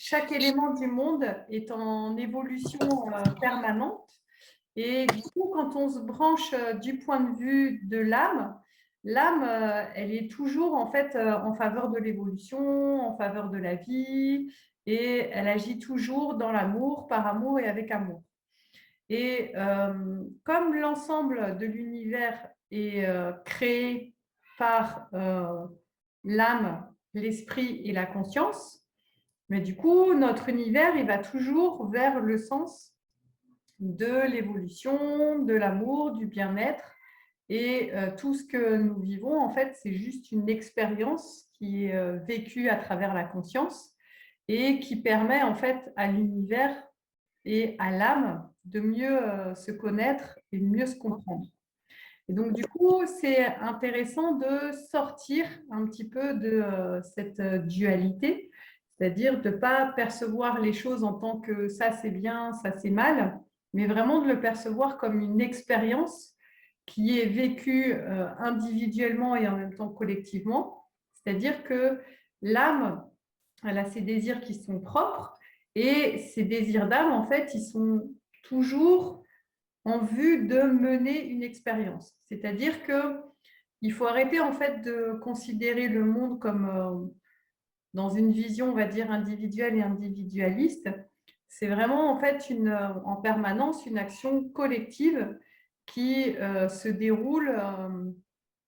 chaque élément du monde est en évolution permanente. Et du coup, quand on se branche du point de vue de l'âme, l'âme, elle est toujours en fait en faveur de l'évolution, en faveur de la vie, et elle agit toujours dans l'amour, par amour et avec amour. Et comme l'ensemble de l'univers est créé par l'âme, l'esprit et la conscience, mais du coup, notre univers, il va toujours vers le sens de l'évolution, de l'amour, du bien-être. Et tout ce que nous vivons, en fait, c'est juste une expérience qui est vécue à travers la conscience et qui permet, en fait, à l'univers et à l'âme de mieux se connaître et de mieux se comprendre. Et donc, du coup, c'est intéressant de sortir un petit peu de cette dualité, c'est-à-dire de ne pas percevoir les choses en tant que ça c'est bien, ça c'est mal, mais vraiment de le percevoir comme une expérience qui est vécue individuellement et en même temps collectivement. C'est-à-dire que l'âme, elle a ses désirs qui sont propres et ces désirs d'âme, en fait, ils sont toujours en vue de mener une expérience. C'est-à-dire que il faut arrêter en fait de considérer le monde comme dans une vision, on va dire, individuelle et individualiste. C'est vraiment en fait en permanence une action collective qui se déroule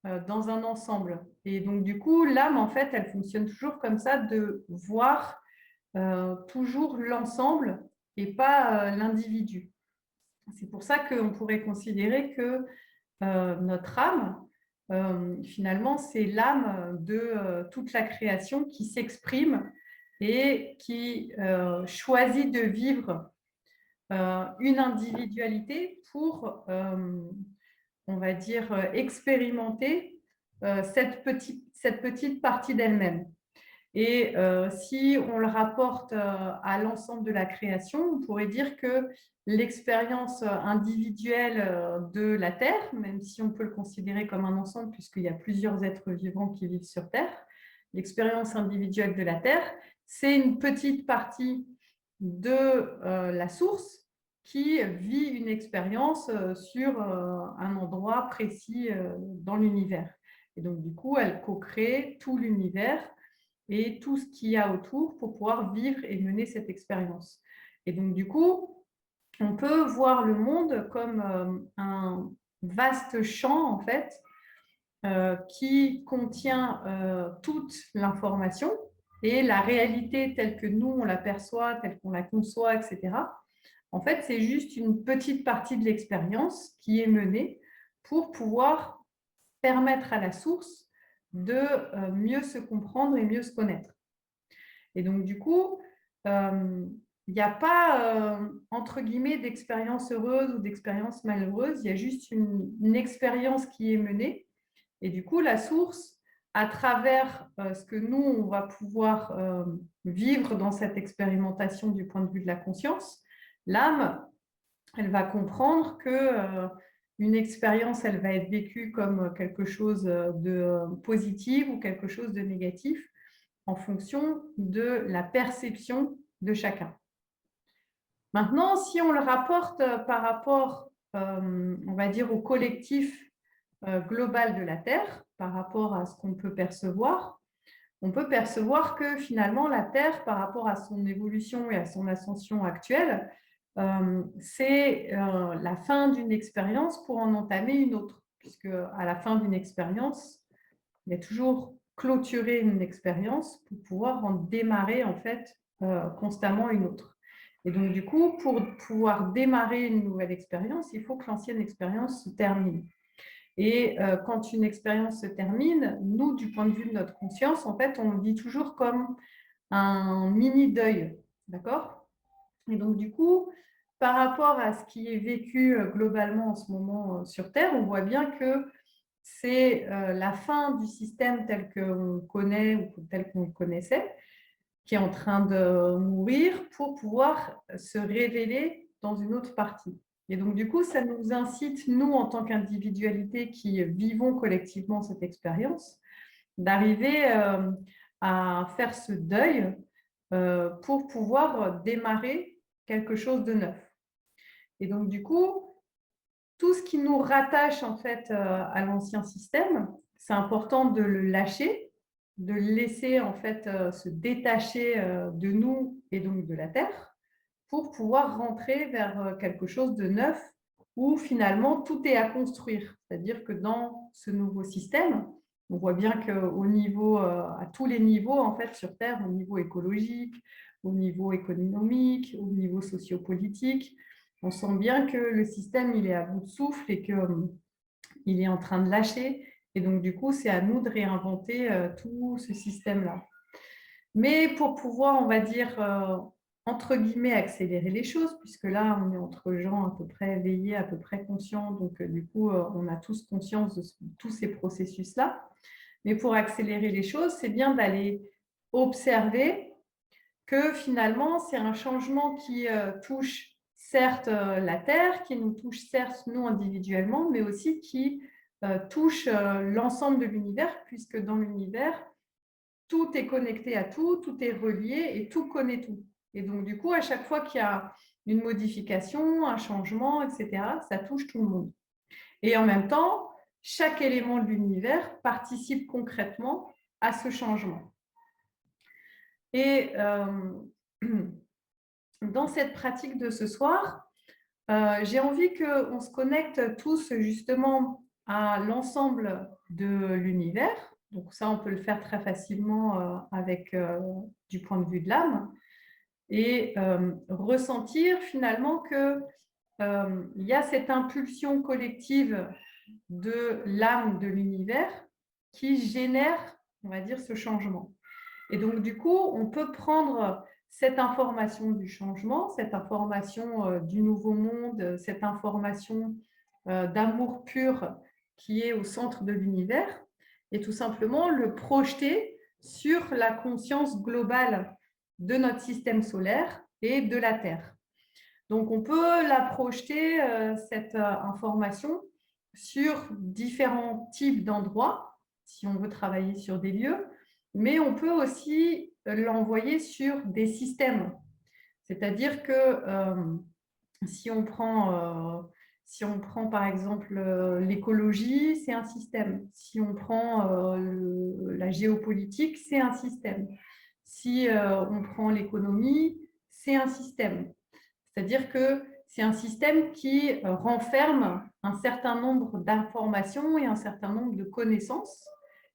dans un ensemble. Et donc du coup, l'âme, en fait, elle fonctionne toujours comme ça, de voir toujours l'ensemble et pas l'individu. C'est pour ça qu'on pourrait considérer que notre âme, finalement, c'est l'âme de toute la création qui s'exprime et qui choisit de vivre une individualité pour, on va dire, expérimenter cette petite partie d'elle-même. Et si on le rapporte à l'ensemble de la création, on pourrait dire que l'expérience individuelle de la Terre, même si on peut le considérer comme un ensemble puisqu'il y a plusieurs êtres vivants qui vivent sur Terre, l'expérience individuelle de la Terre, c'est une petite partie de la source qui vit une expérience sur un endroit précis dans l'univers. Et donc, du coup, elle co-crée tout l'univers et tout ce qu'il y a autour pour pouvoir vivre et mener cette expérience. Et donc, du coup, on peut voir le monde comme un vaste champ, en fait, qui contient toute l'information et la réalité telle que nous, on l'aperçoit, telle qu'on la conçoit, etc. En fait, c'est juste une petite partie de l'expérience qui est menée pour pouvoir permettre à la source de mieux se comprendre et mieux se connaître. Et donc, du coup, il n'y a pas, entre guillemets, d'expérience heureuse ou d'expérience malheureuse, il y a juste une expérience qui est menée. Et du coup, la source, à travers ce que nous, on va pouvoir vivre dans cette expérimentation du point de vue de la conscience, l'âme, elle va comprendre que une expérience, elle va être vécue comme quelque chose de positif ou quelque chose de négatif en fonction de la perception de chacun. Maintenant, si on le rapporte par rapport, on va dire, au collectif global de la Terre, par rapport à ce qu'on peut percevoir, on peut percevoir que finalement la Terre, par rapport à son évolution et à son ascension actuelle, c'est la fin d'une expérience pour en entamer une autre, puisque à la fin d'une expérience, il y a toujours clôturer une expérience pour pouvoir en démarrer en fait constamment une autre. Et donc du coup, pour pouvoir démarrer une nouvelle expérience, il faut que l'ancienne expérience se termine. Et quand une expérience se termine, nous, du point de vue de notre conscience, en fait, on le vit toujours comme un mini deuil, d'accord? Et donc du coup, par rapport à ce qui est vécu globalement en ce moment sur Terre, on voit bien que c'est la fin du système tel qu'on connaît ou tel qu'on le connaissait, qui est en train de mourir pour pouvoir se révéler dans une autre partie. Et donc, du coup, ça nous incite, nous, en tant qu'individualité qui vivons collectivement cette expérience, d'arriver à faire ce deuil pour pouvoir démarrer quelque chose de neuf. Et donc, du coup, tout ce qui nous rattache en fait à l'ancien système, c'est important de le lâcher, de le laisser en fait se détacher de nous et donc de la Terre pour pouvoir rentrer vers quelque chose de neuf où finalement tout est à construire. C'est-à-dire que dans ce nouveau système, on voit bien qu'au niveau, à tous les niveaux en fait sur Terre, au niveau écologique, au niveau économique, au niveau sociopolitique, on sent bien que le système il est à bout de souffle et qu'il est en train de lâcher. Et donc du coup, c'est à nous de réinventer tout ce système-là. Mais pour pouvoir, on va dire, entre guillemets, accélérer les choses, puisque là, on est entre gens à peu près éveillés, à peu près conscients, donc du coup, on a tous conscience de tous ces processus-là. Mais pour accélérer les choses, c'est bien d'aller observer que finalement, c'est un changement qui touche certes la Terre, qui nous touche certes nous individuellement, mais aussi qui touche l'ensemble de l'univers, puisque dans l'univers, tout est connecté à tout, tout est relié et tout connaît tout. Et donc, du coup, à chaque fois qu'il y a une modification, un changement, etc., ça touche tout le monde. Et en même temps, chaque élément de l'univers participe concrètement à ce changement. Et dans cette pratique de ce soir, j'ai envie qu'on se connecte tous justement à l'ensemble de l'univers. Donc ça, on peut le faire très facilement avec du point de vue de l'âme et ressentir finalement que il y a cette impulsion collective de l'âme de l'univers qui génère, on va dire, ce changement. Et donc, du coup, on peut prendre cette information du changement, cette information du nouveau monde, cette information d'amour pur qui est au centre de l'univers, et tout simplement le projeter sur la conscience globale de notre système solaire et de la Terre. Donc, on peut la projeter, cette information, sur différents types d'endroits, si on veut travailler sur des lieux, mais on peut aussi l'envoyer sur des systèmes. C'est-à-dire que si on prend par exemple l'écologie, c'est un système. Si on prend la géopolitique, c'est un système. Si on prend l'économie, c'est un système. C'est-à-dire que c'est un système qui renferme un certain nombre d'informations et un certain nombre de connaissances.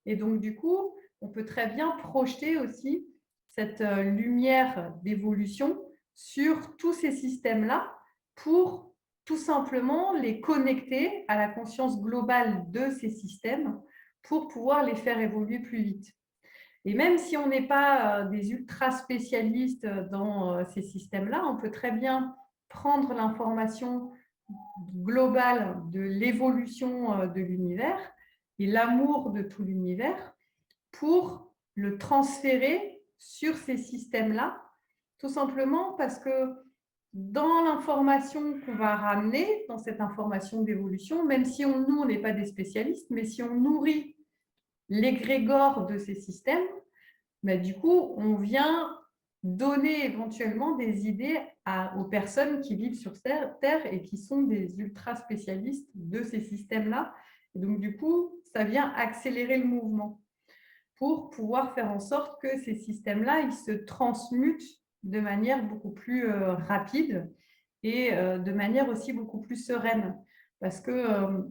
Et donc, du coup, on peut très bien projeter aussi cette lumière d'évolution sur tous ces systèmes-là pour tout simplement les connecter à la conscience globale de ces systèmes pour pouvoir les faire évoluer plus vite. Et même si on n'est pas des ultra spécialistes dans ces systèmes-là, on peut très bien prendre l'information globale de l'évolution de l'univers et l'amour de tout l'univers pour le transférer sur ces systèmes-là, tout simplement parce que dans l'information qu'on va ramener, dans cette information d'évolution, même si nous, on n'est pas des spécialistes, mais si on nourrit l'égrégore de ces systèmes, mais du coup, on vient donner éventuellement des idées aux personnes qui vivent sur Terre et qui sont des ultra spécialistes de ces systèmes-là. Et donc, du coup, ça vient accélérer le mouvement pour pouvoir faire en sorte que ces systèmes-là, ils se transmutent de manière beaucoup plus rapide et de manière aussi beaucoup plus sereine. Parce que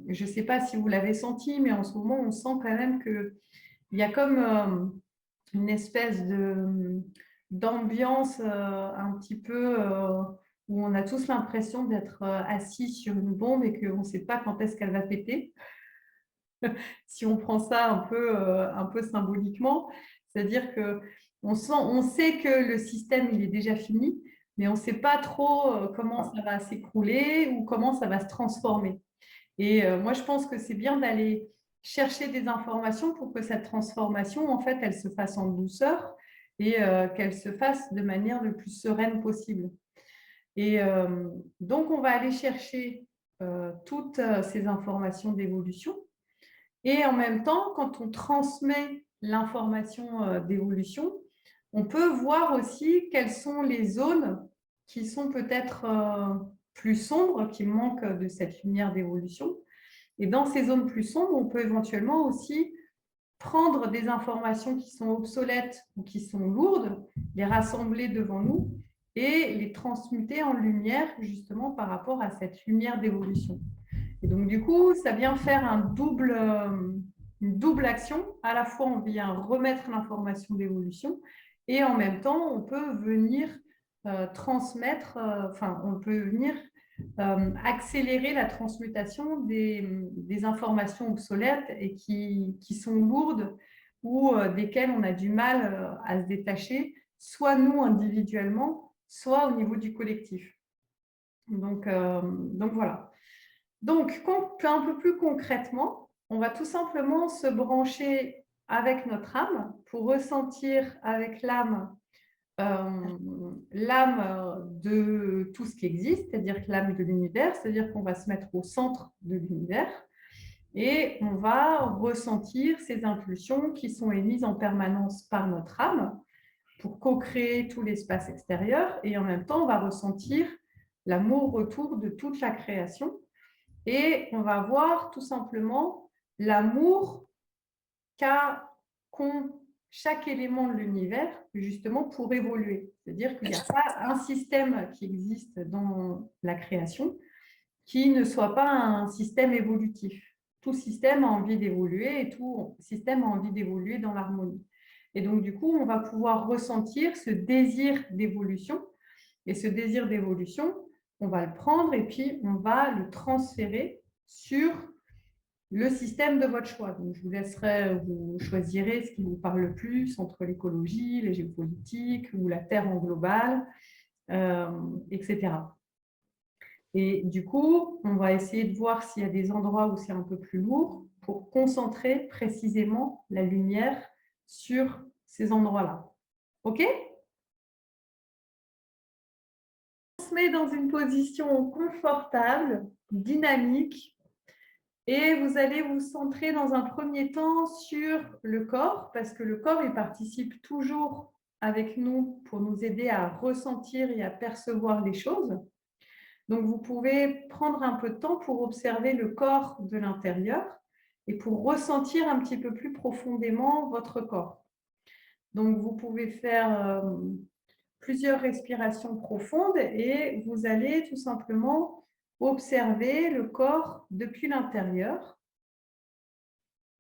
je ne sais pas si vous l'avez senti, mais en ce moment, on sent quand même qu'il y a comme une espèce d'ambiance un petit peu où on a tous l'impression d'être assis sur une bombe et qu'on ne sait pas quand est-ce qu'elle va péter. Si on prend ça un peu symboliquement, c'est-à-dire que on sait que le système il est déjà fini, mais on ne sait pas trop comment ça va s'écrouler ou comment ça va se transformer. Et moi, je pense que c'est bien d'aller chercher des informations pour que cette transformation, en fait, elle se fasse en douceur et qu'elle se fasse de manière le plus sereine possible. Et donc, on va aller chercher toutes ces informations d'évolution. Et en même temps, quand on transmet l'information d'évolution, on peut voir aussi quelles sont les zones qui sont peut-être plus sombres, qui manquent de cette lumière d'évolution. Et dans ces zones plus sombres, on peut éventuellement aussi prendre des informations qui sont obsolètes ou qui sont lourdes, les rassembler devant nous et les transmuter en lumière justement par rapport à cette lumière d'évolution. Et donc du coup, ça vient faire une double action. À la fois, on vient remettre l'information d'évolution et en même temps, on peut venir transmettre, on peut venir accélérer la transmutation des informations obsolètes et qui sont lourdes ou desquelles on a du mal à se détacher, soit nous individuellement, soit au niveau du collectif. Donc voilà. Donc, un peu plus concrètement, on va tout simplement se brancher avec notre âme pour ressentir avec l'âme de tout ce qui existe, c'est-à-dire que l'âme de l'univers, c'est-à-dire qu'on va se mettre au centre de l'univers et on va ressentir ces impulsions qui sont émises en permanence par notre âme pour co-créer tout l'espace extérieur et en même temps, on va ressentir l'amour autour de toute la création et on va voir tout simplement l'amour qu'ont chaque élément de l'univers justement pour évoluer. C'est-à-dire qu'il n'y a pas un système qui existe dans la création qui ne soit pas un système évolutif. Tout système a envie d'évoluer et tout système a envie d'évoluer dans l'harmonie. Et donc, du coup, on va pouvoir ressentir ce désir d'évolution. Et ce désir d'évolution, on va le prendre et puis on va le transférer sur le système de votre choix. Donc, je vous laisserai, vous choisirez ce qui vous parle le plus entre l'écologie, les géopolitiques ou la Terre en global, etc. Et du coup, on va essayer de voir s'il y a des endroits où c'est un peu plus lourd pour concentrer précisément la lumière sur ces endroits-là. OK? On se met dans une position confortable, dynamique, et vous allez vous centrer dans un premier temps sur le corps, parce que le corps, il participe toujours avec nous pour nous aider à ressentir et à percevoir les choses. Donc, vous pouvez prendre un peu de temps pour observer le corps de l'intérieur et pour ressentir un petit peu plus profondément votre corps. Donc, vous pouvez faire plusieurs respirations profondes et vous allez tout simplement observer le corps depuis l'intérieur.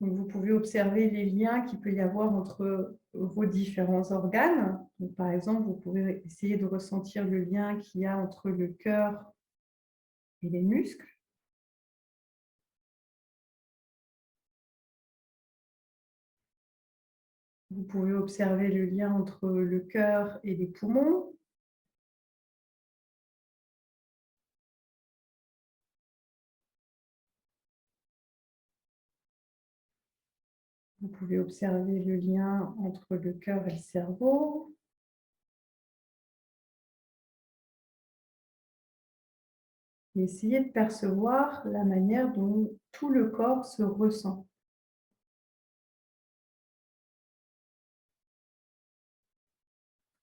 Donc, vous pouvez observer les liens qu'il peut y avoir entre vos différents organes. Donc, par exemple, vous pouvez essayer de ressentir le lien qu'il y a entre le cœur et les muscles. Vous pouvez observer le lien entre le cœur et les poumons. Vous pouvez observer le lien entre le cœur et le cerveau. Et essayez de percevoir la manière dont tout le corps se ressent.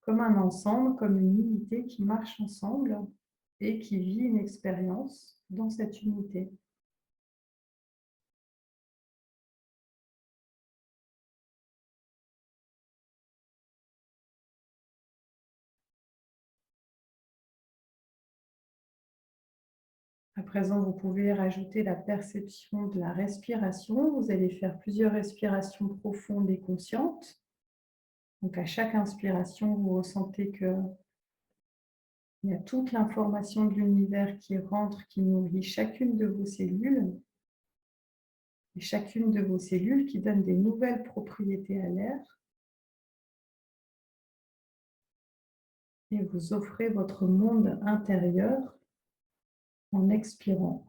Comme un ensemble, comme une unité qui marche ensemble et qui vit une expérience dans cette unité. À présent, vous pouvez rajouter la perception de la respiration. Vous allez faire plusieurs respirations profondes et conscientes. Donc, à chaque inspiration, vous ressentez que il y a toute l'information de l'univers qui rentre, qui nourrit chacune de vos cellules. Et chacune de vos cellules qui donne des nouvelles propriétés à l'air. Et vous offrez votre monde intérieur en expirant.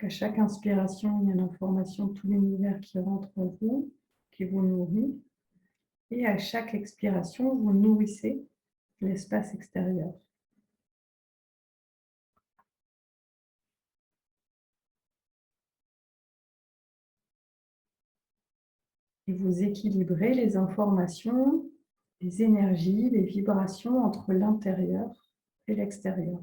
À chaque inspiration, il y a l'information de tout l'univers qui rentre en vous, qui vous nourrit. Et à chaque expiration, vous nourrissez l'espace extérieur. Et vous équilibrez les informations, les énergies, les vibrations entre l'intérieur et l'extérieur.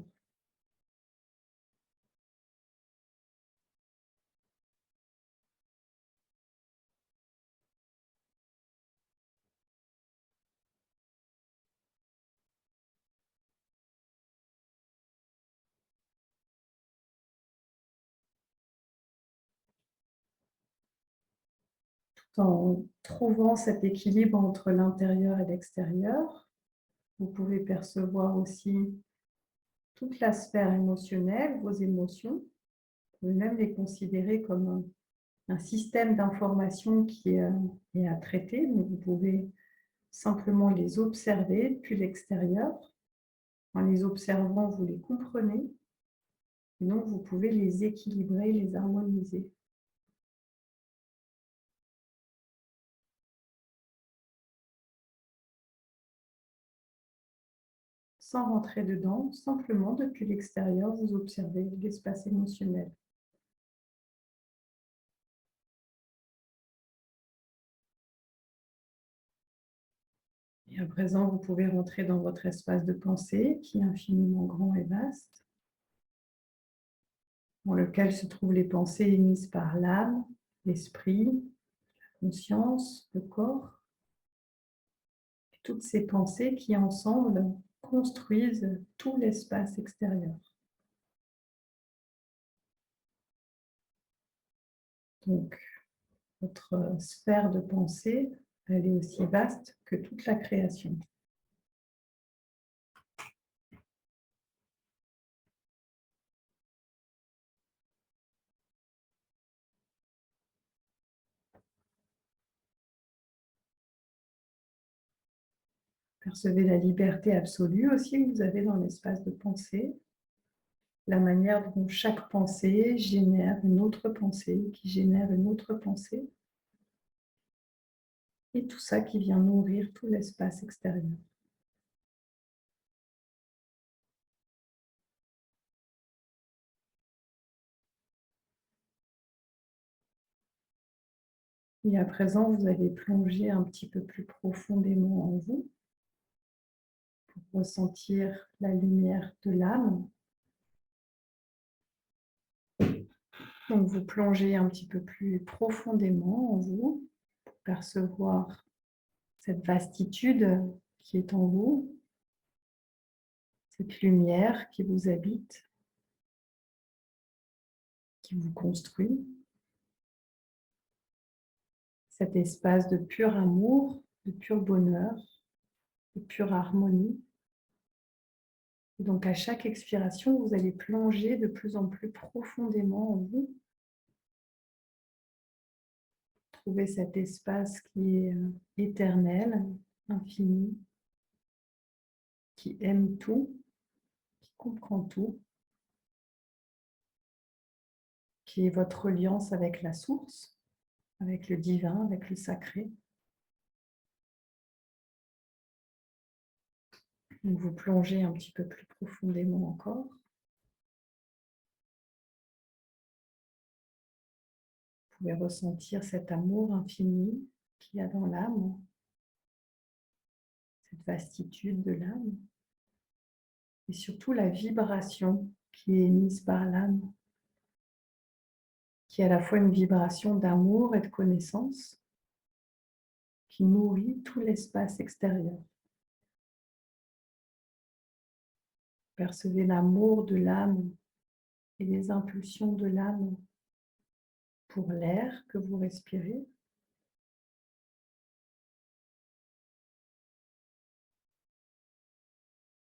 En trouvant cet équilibre entre l'intérieur et l'extérieur, vous pouvez percevoir aussi toute la sphère émotionnelle, vos émotions. Vous pouvez même les considérer comme un système d'information qui est à traiter. Donc vous pouvez simplement les observer depuis l'extérieur. En les observant, vous les comprenez. Et donc, vous pouvez les équilibrer, les harmoniser. Sans rentrer dedans, simplement depuis l'extérieur, vous observez l'espace émotionnel. Et à présent, vous pouvez rentrer dans votre espace de pensée qui est infiniment grand et vaste, dans lequel se trouvent les pensées émises par l'âme, l'esprit, la conscience, le corps. Et toutes ces pensées qui, ensemble, construisent tout l'espace extérieur. Donc, votre sphère de pensée, elle est aussi vaste que toute la création. Percevez la liberté absolue aussi que vous avez dans l'espace de pensée, la manière dont chaque pensée génère une autre pensée, qui génère une autre pensée, et tout ça qui vient nourrir tout l'espace extérieur. Et à présent, vous allez plonger un petit peu plus profondément en vous pour ressentir la lumière de l'âme. Donc, vous plongez un petit peu plus profondément en vous pour percevoir cette vastitude qui est en vous, cette lumière qui vous habite, qui vous construit, cet espace de pur amour, de pur bonheur, de pure harmonie. Et donc, à chaque expiration, vous allez plonger de plus en plus profondément en vous. Trouver cet espace qui est éternel, infini, qui aime tout, qui comprend tout, qui est votre alliance avec la source, avec le divin, avec le sacré. Donc vous plongez un petit peu plus profondément encore. Vous pouvez ressentir cet amour infini qu'il y a dans l'âme, cette vastitude de l'âme, et surtout la vibration qui est émise par l'âme, qui est à la fois une vibration d'amour et de connaissance, qui nourrit tout l'espace extérieur. Percevez l'amour de l'âme et les impulsions de l'âme pour l'air que vous respirez.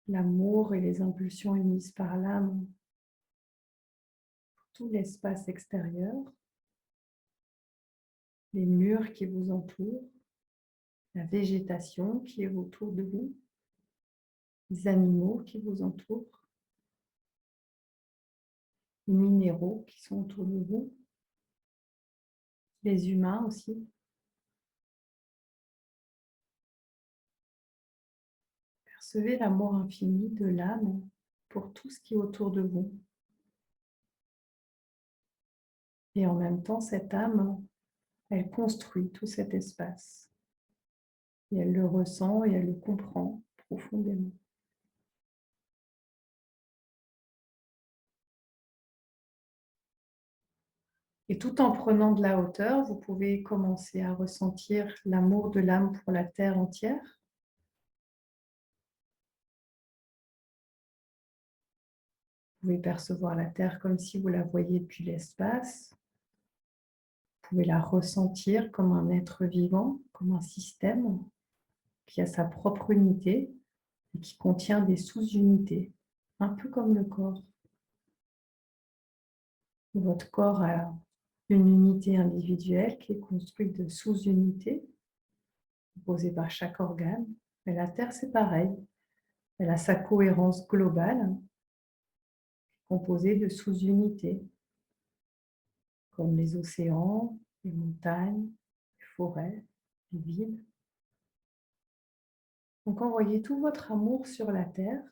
L'amour et les impulsions émises par l'âme pour tout l'espace extérieur, les murs qui vous entourent, la végétation qui est autour de vous, les animaux qui vous entourent, les minéraux qui sont autour de vous, les humains aussi. Percevez l'amour infini de l'âme pour tout ce qui est autour de vous. Et en même temps, cette âme, elle construit tout cet espace. Et elle le ressent et elle le comprend profondément. Et tout en prenant de la hauteur, vous pouvez commencer à ressentir l'amour de l'âme pour la terre entière. Vous pouvez percevoir la terre comme si vous la voyiez depuis l'espace. Vous pouvez la ressentir comme un être vivant, comme un système qui a sa propre unité et qui contient des sous-unités, un peu comme le corps. Votre corps a une unité individuelle qui est construite de sous-unités composées par chaque organe. Et la Terre, c'est pareil. Elle a sa cohérence globale composée de sous-unités, comme les océans, les montagnes, les forêts, les villes. Donc envoyez tout votre amour sur la Terre,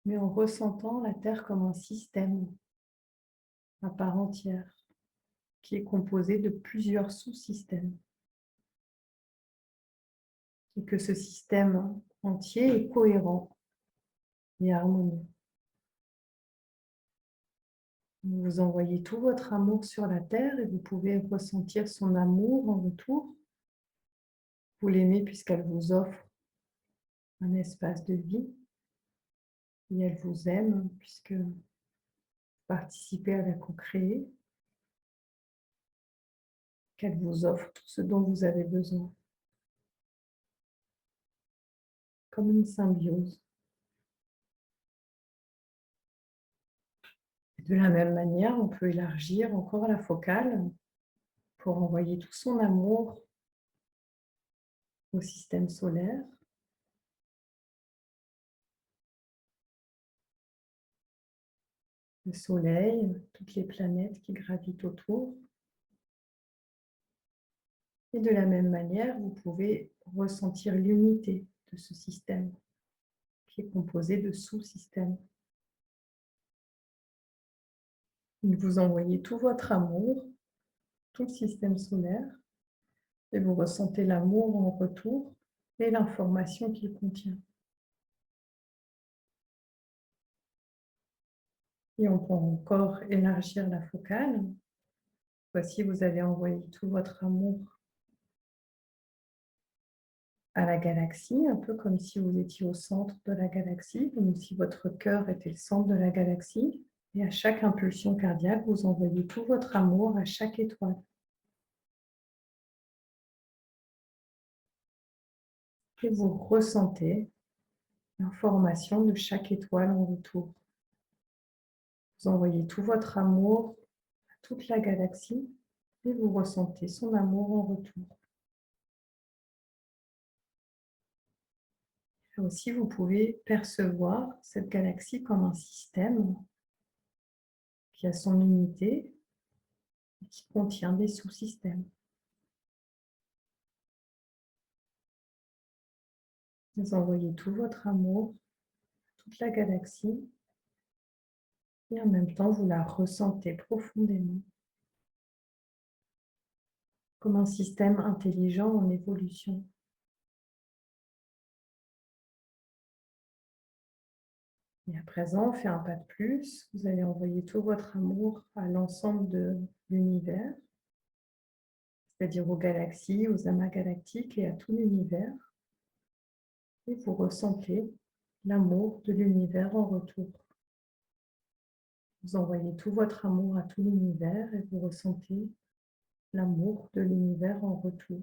mais en ressentant la Terre comme un système à part entière, qui est composé de plusieurs sous-systèmes. Et que ce système entier est cohérent et harmonieux. Vous envoyez tout votre amour sur la Terre et vous pouvez ressentir son amour en retour. Vous l'aimez puisqu'elle vous offre un espace de vie et elle vous aime puisque vous participez à la co-créer, qu'elle vous offre tout ce dont vous avez besoin, comme une symbiose. De la même manière, on peut élargir encore la focale pour envoyer tout son amour au système solaire. Le Soleil, toutes les planètes qui gravitent autour. Et de la même manière, vous pouvez ressentir l'unité de ce système qui est composé de sous-systèmes. Vous envoyez tout votre amour, tout le système solaire, et vous ressentez l'amour en retour et l'information qu'il contient. Et on peut encore élargir la focale. Voici, vous avez envoyé tout votre amour à la galaxie, un peu comme si vous étiez au centre de la galaxie, comme si votre cœur était le centre de la galaxie. Et à chaque impulsion cardiaque, vous envoyez tout votre amour à chaque étoile. Et vous ressentez l'information de chaque étoile en retour. Vous envoyez tout votre amour à toute la galaxie et vous ressentez son amour en retour. Et aussi, vous pouvez percevoir cette galaxie comme un système qui a son unité et qui contient des sous-systèmes. Vous envoyez tout votre amour à toute la galaxie et en même temps, vous la ressentez profondément comme un système intelligent en évolution. Et à présent, on fait un pas de plus. Vous allez envoyer tout votre amour à l'ensemble de l'univers, c'est-à-dire aux galaxies, aux amas galactiques et à tout l'univers. Et vous ressentez l'amour de l'univers en retour. Vous envoyez tout votre amour à tout l'univers et vous ressentez l'amour de l'univers en retour.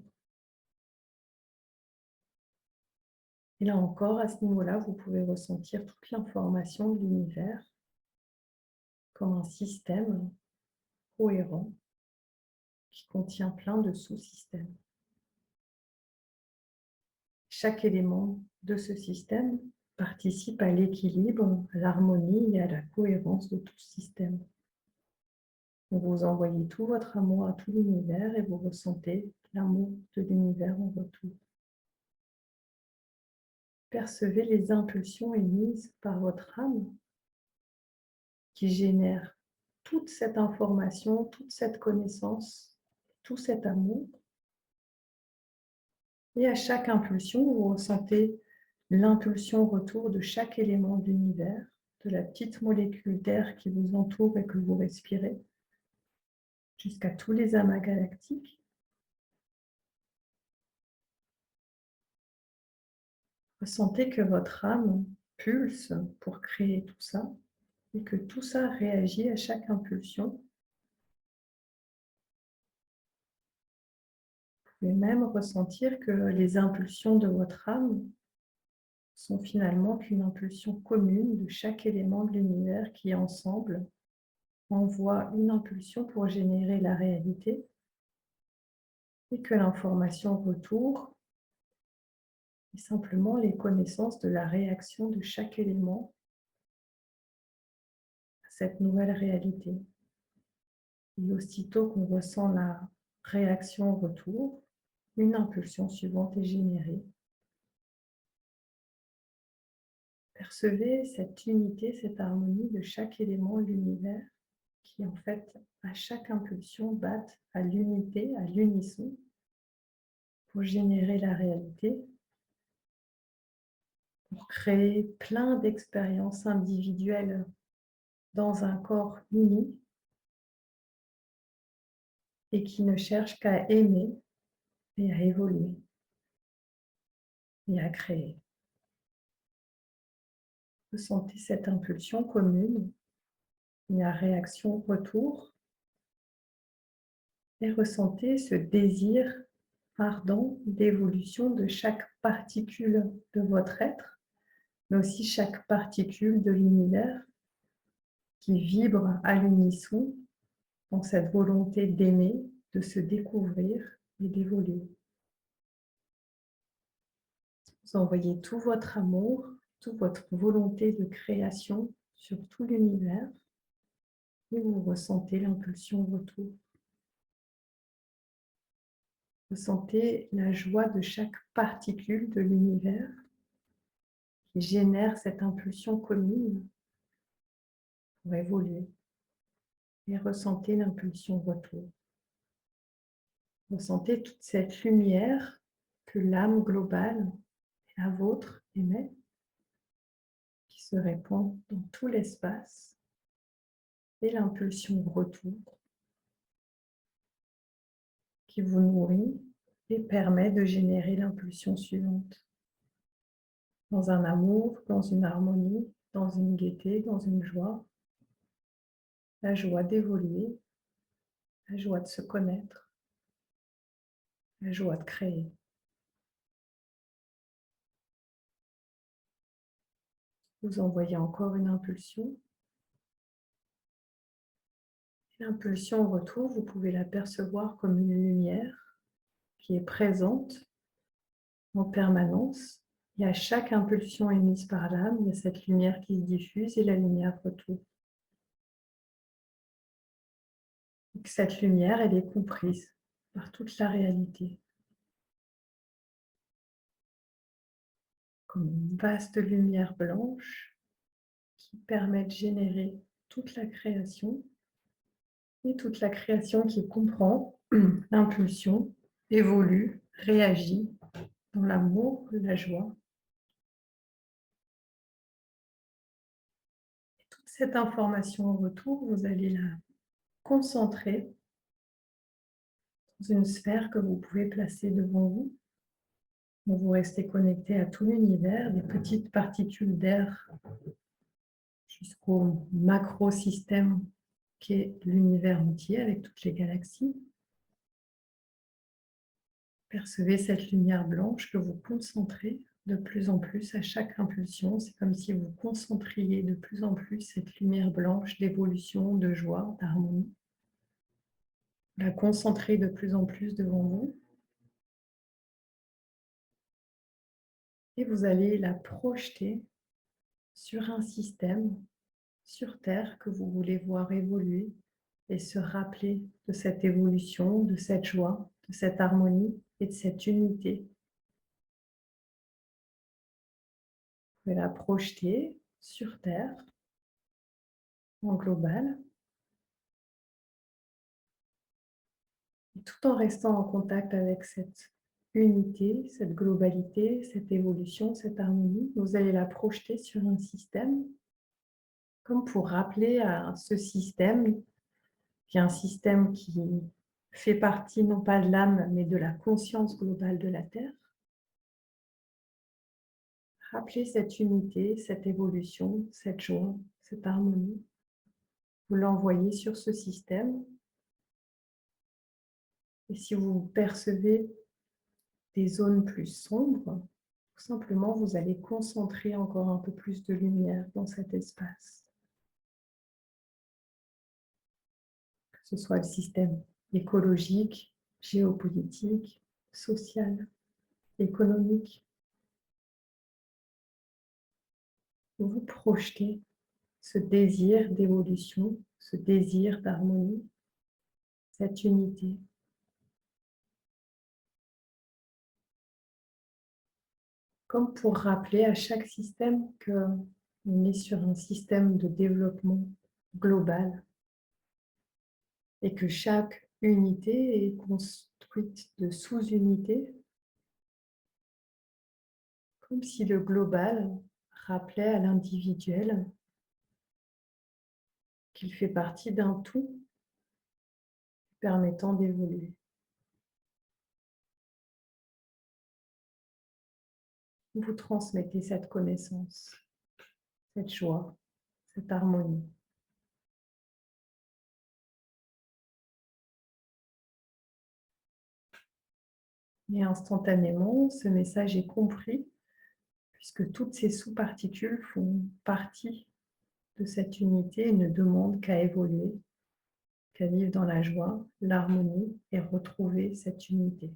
Et là encore, à ce niveau-là, vous pouvez ressentir toute l'information de l'univers comme un système cohérent qui contient plein de sous-systèmes. Chaque élément de ce système participe à l'équilibre, à l'harmonie et à la cohérence de tout le système. Donc vous envoyez tout votre amour à tout l'univers et vous ressentez l'amour de l'univers en retour. Percevez les impulsions émises par votre âme qui génèrent toute cette information, toute cette connaissance, tout cet amour. Et à chaque impulsion, vous ressentez l'impulsion retour de chaque élément de l'univers, de la petite molécule d'air qui vous entoure et que vous respirez, jusqu'à tous les amas galactiques. Ressentez que votre âme pulse pour créer tout ça et que tout ça réagit à chaque impulsion. Vous pouvez même ressentir que les impulsions de votre âme sont finalement qu'une impulsion commune de chaque élément de l'univers qui, ensemble, envoie une impulsion pour générer la réalité et que l'information retour est simplement les connaissances de la réaction de chaque élément à cette nouvelle réalité. Et aussitôt qu'on ressent la réaction retour, une impulsion suivante est générée. Percevez cette unité, cette harmonie de chaque élément de l'univers qui, en fait, à chaque impulsion, battent à l'unité, à l'unisson, pour générer la réalité, pour créer plein d'expériences individuelles dans un corps uni et qui ne cherche qu'à aimer et à évoluer et à créer. Ressentez cette impulsion commune, la réaction retour, et ressentez ce désir ardent d'évolution de chaque particule de votre être, mais aussi chaque particule de l'univers qui vibre à l'unisson dans cette volonté d'aimer, de se découvrir et d'évoluer. Vous envoyez tout votre amour, toute votre volonté de création sur tout l'univers et vous ressentez l'impulsion retour. Ressentez la joie de chaque particule de l'univers qui génère cette impulsion commune pour évoluer. Et ressentez l'impulsion retour. Ressentez toute cette lumière que l'âme globale, la vôtre, émet, qui se répand dans tout l'espace, et l'impulsion retour qui vous nourrit et permet de générer l'impulsion suivante. Dans un amour, dans une harmonie, dans une gaieté, dans une joie. La joie d'évoluer, la joie de se connaître, la joie de créer. Vous envoyez encore une impulsion. L'impulsion au retour, vous pouvez la percevoir comme une lumière qui est présente en permanence. Et à chaque impulsion émise par l'âme, il y a cette lumière qui se diffuse et la lumière retourne. Cette lumière, elle est comprise par toute la réalité. Comme une vaste lumière blanche qui permet de générer toute la création et toute la création qui comprend l'impulsion, évolue, réagit dans l'amour, la joie. Et toute cette information en retour, vous allez la concentrer dans une sphère que vous pouvez placer devant vous. Donc vous restez connecté à tout l'univers, des petites particules d'air jusqu'au macro-système qui est l'univers entier avec toutes les galaxies. Percevez cette lumière blanche que vous concentrez de plus en plus à chaque impulsion. C'est comme si vous concentriez de plus en plus cette lumière blanche d'évolution, de joie, d'harmonie. La concentrez de plus en plus devant vous. Et vous allez la projeter sur un système sur Terre que vous voulez voir évoluer et se rappeler de cette évolution, de cette joie, de cette harmonie et de cette unité. Vous pouvez la projeter sur Terre en global tout en restant en contact avec cette unité, cette globalité, cette évolution, cette harmonie, vous allez la projeter sur un système, comme pour rappeler à ce système, qui est un système qui fait partie non pas de l'âme, mais de la conscience globale de la Terre. Rappelez cette unité, cette évolution, cette joie, cette harmonie. Vous l'envoyez sur ce système. Et si vous percevez des zones plus sombres, tout simplement, vous allez concentrer encore un peu plus de lumière dans cet espace. Que ce soit le système écologique, géopolitique, social, économique. Vous projetez ce désir d'évolution, ce désir d'harmonie, cette unité. Comme pour rappeler à chaque système qu'on est sur un système de développement global et que chaque unité est construite de sous-unités, comme si le global rappelait à l'individuel qu'il fait partie d'un tout permettant d'évoluer. Vous transmettez cette connaissance, cette joie, cette harmonie. Et instantanément, ce message est compris puisque toutes ces sous-particules font partie de cette unité et ne demandent qu'à évoluer, qu'à vivre dans la joie, l'harmonie et retrouver cette unité.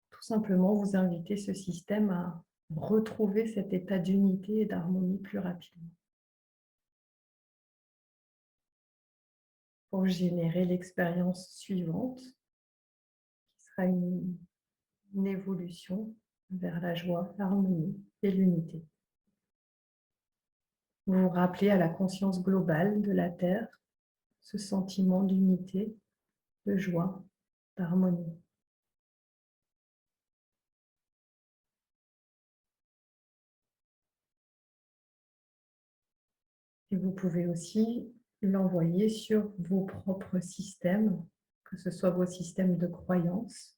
Tout simplement, vous invitez ce système à retrouver cet état d'unité et d'harmonie plus rapidement pour générer l'expérience suivante qui sera une évolution vers la joie, l'harmonie et l'unité. Vous vous rappelez à la conscience globale de la Terre ce sentiment d'unité, de joie, d'harmonie. Et vous pouvez aussi l'envoyer sur vos propres systèmes, que ce soit vos systèmes de croyances,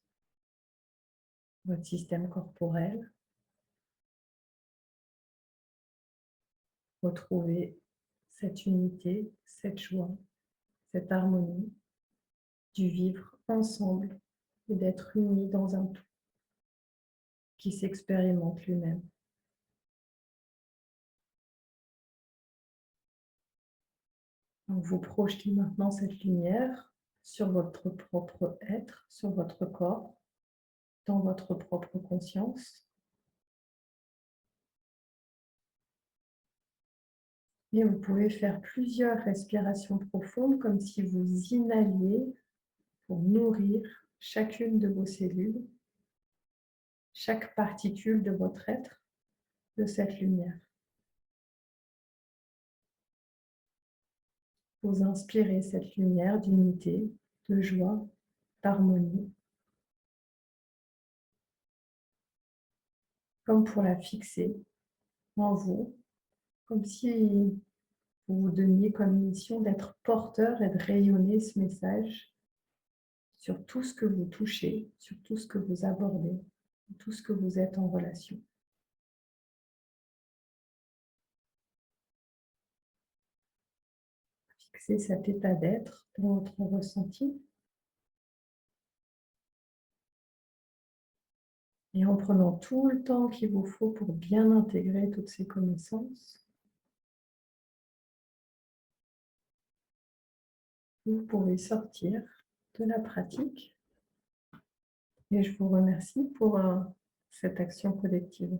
votre système corporel. Retrouver cette unité, cette joie, cette harmonie du vivre ensemble et d'être unis dans un tout qui s'expérimente lui-même. Donc vous projetez maintenant cette lumière sur votre propre être, sur votre corps, dans votre propre conscience. Et vous pouvez faire plusieurs respirations profondes comme si vous inhaliez pour nourrir chacune de vos cellules, chaque particule de votre être de cette lumière. Vous inspirez cette lumière d'unité, de joie, d'harmonie, comme pour la fixer en vous, comme si vous vous donniez comme mission d'être porteur et de rayonner ce message sur tout ce que vous touchez, sur tout ce que vous abordez, tout ce que vous êtes en relation. Fixez cet état d'être dans votre ressenti. Et en prenant tout le temps qu'il vous faut pour bien intégrer toutes ces connaissances, vous pouvez sortir de la pratique. Et je vous remercie pour cette action collective.